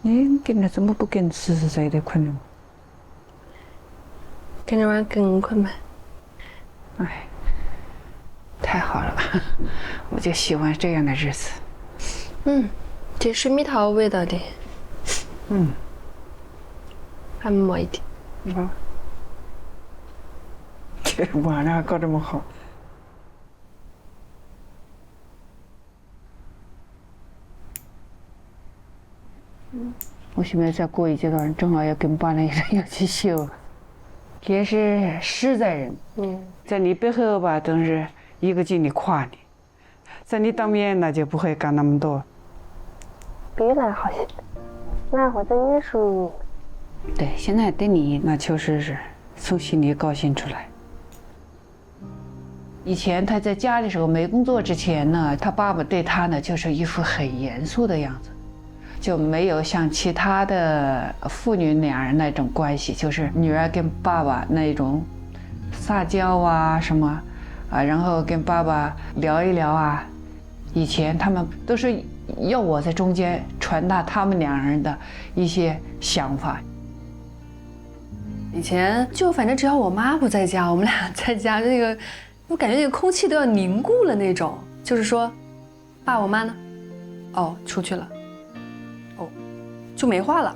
你跟着怎么不跟10岁的困了？跟着玩更困呗。哎，太好了，我就喜欢这样的日子。这水蜜桃味道的，还抹一点。啊，这晚上搞这么好。我现在再过一阶段，正好要跟爸那人要去修，也是实在人。在你背后吧，都是一个劲的夸你，在你当面那就不会干那么多。比来好些，那会在艺术。对，现在对你那确实是从心里高兴出来。以前他在家的时候没工作之前呢，他爸爸对他呢就是一副很严肃的样子，就没有像其他的父女两人那种关系，就是女儿跟爸爸那种撒娇啊什么啊，然后跟爸爸聊一聊啊。以前他们都是要我在中间传达他们两人的一些想法。以前就反正只要我妈不在家，我们俩在家，那个我感觉那个空气都要凝固了那种。就是说，爸我妈呢？哦，出去了。哦，就没话了。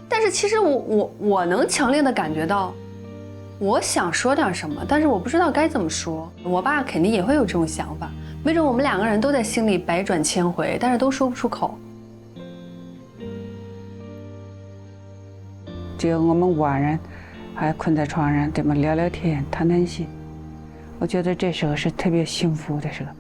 但是其实我能强烈的感觉到，我想说点什么，但是我不知道该怎么说。我爸肯定也会有这种想法，没准我们两个人都在心里百转千回，但是都说不出口。只有我们晚上还困在床上，这么聊聊天、谈谈心，我觉得这时候是特别幸福的时候。